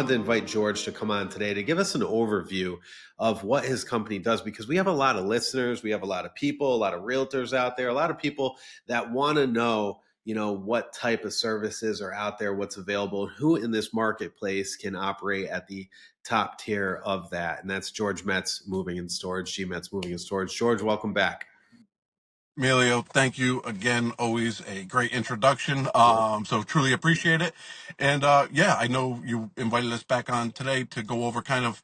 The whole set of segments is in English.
wanted to invite George to come on today to give us an overview of what his company does, because we have a lot of listeners, we have a lot of people, a lot of realtors out there, a lot of people that want to know, what type of services are out there, what's available, who in this marketplace can operate at the top tier of that. And that's George Metz Moving and Storage, GMetz Moving and Storage. George, welcome back. Emilio, thank you again. Always a great introduction. So truly appreciate it. And I know you invited us back on today to go over kind of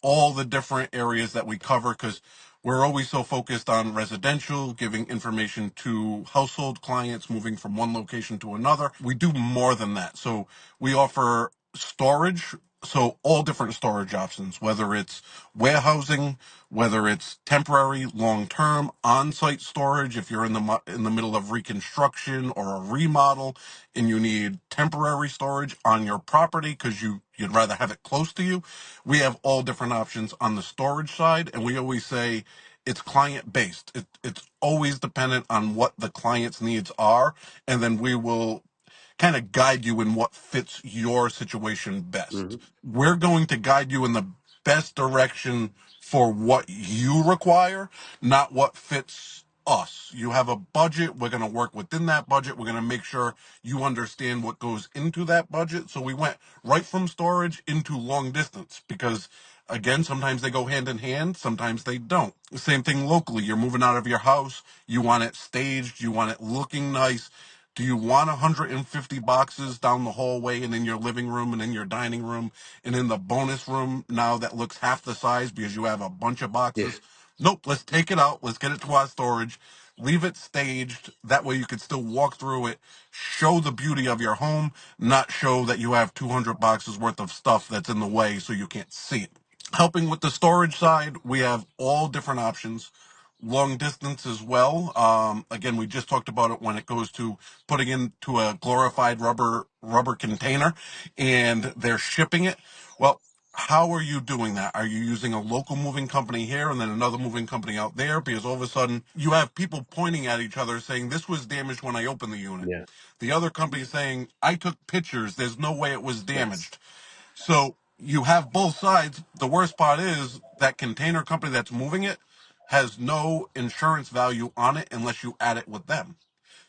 all the different areas that we cover, because we're always so focused on residential, giving information to household clients moving from one location to another. We do more than that. So we offer storage. So all different storage options, whether it's warehousing, whether it's temporary, long-term, on-site storage. If you're in the middle of reconstruction or a remodel, and you need temporary storage on your property because you'd rather have it close to you, we have all different options on the storage side, and we always say it's client-based. It's always dependent on what the client's needs are, and then we will kind of guide you in what fits your situation best. We're going to guide you in the best direction for what you require, not what fits us. You have a budget. We're going to work within that budget. We're going to make sure you understand what goes into that budget. So we went right from storage into long distance because, again, sometimes they go hand in hand, sometimes they don't. Same thing locally. You're moving out of your house. You want it staged. You want it looking nice. Do you want 150 boxes down the hallway and in your living room and in your dining room and in the bonus room now that looks half the size because you have a bunch of Yeah. boxes? Nope, let's take it out. Let's get it to our storage. Leave it staged. That way you can still walk through it, show the beauty of your home, not show that you have 200 boxes worth of stuff that's in the way so you can't see it. Helping with the storage side, we have all different options. Long distance as well. Again, we just talked about it when it goes to putting into a glorified rubber container and they're shipping it. Well, how are you doing that? Are you using a local moving company here and then another moving company out there? Because all of a sudden you have people pointing at each other saying, this was damaged when I opened the unit. Yeah. The other company saying, I took pictures. There's no way it was Yes. damaged. So you have both sides. The worst part is that container company that's moving it has no insurance value on it unless you add it with them.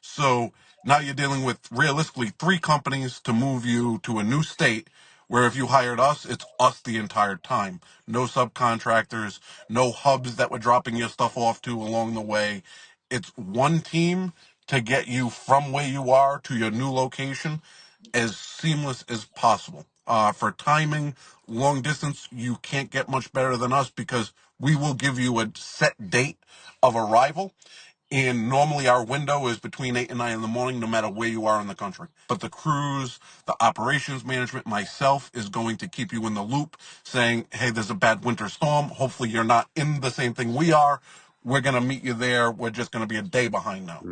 So now you're dealing with realistically three companies to move you to a new state, where if you hired us, it's us the entire time. No subcontractors, no hubs that we're dropping your stuff off to along the way. It's one team to get you from where you are to your new location as seamless as possible. For timing, long distance, you can't get much better than us because we will give you a set date of arrival. And normally our window is between 8 and 9 in the morning, no matter where you are in the country. But the crews, the operations management, myself is going to keep you in the loop saying, hey, there's a bad winter storm. Hopefully you're not in the same thing we are. We're going to meet you there. We're just going to be a day behind now.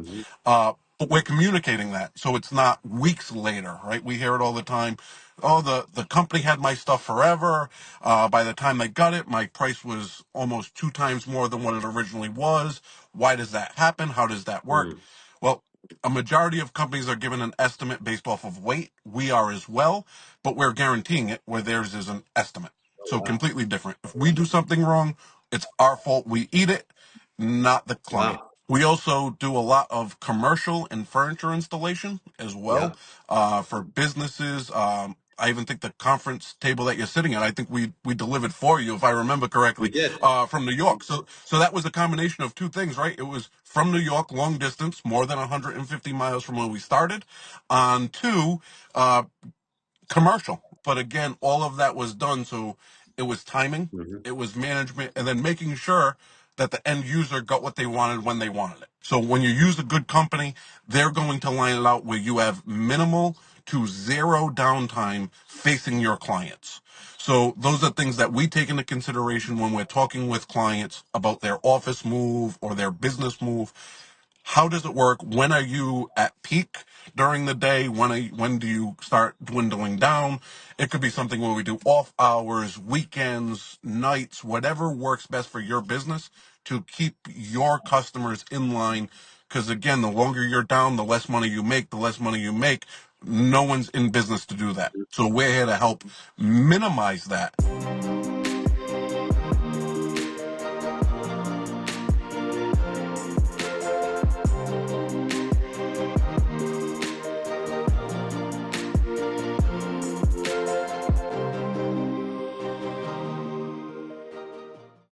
But we're communicating that. So it's not weeks later, right? We hear it all the time. Oh, the company had my stuff forever. By the time they got it, my price was almost 2 times more than what it originally was. Why does that happen? How does that work? Well, a majority of companies are given an estimate based off of weight. We are as well, but we're guaranteeing it where theirs is an estimate. So Wow. completely different. If we do something wrong, it's our fault. We eat it, not the client. Wow. We also do a lot of commercial and furniture installation as well, Yep. for businesses. I even think the conference table that you're sitting at, I think we delivered for you, if I remember We correctly, did. from New York. So that was a combination of two things, right? It was from New York, long distance, more than 150 miles from where we started, on to commercial. But again, all of that was done. So it was timing, it was management, and then making sure that the end user got what they wanted when they wanted it. So when you use a good company, they're going to line it out where you have minimal to zero downtime facing your clients. So those are things that we take into consideration when we're talking with clients about their office move or their business move. How does it work? When are you at peak during the day? When do you start dwindling down? It could be something where we do off hours, weekends, nights, whatever works best for your business to keep your customers in line. Because again, the longer you're down, the less money you make. The less money you make, No one's in business to do that. So we're here to help minimize that.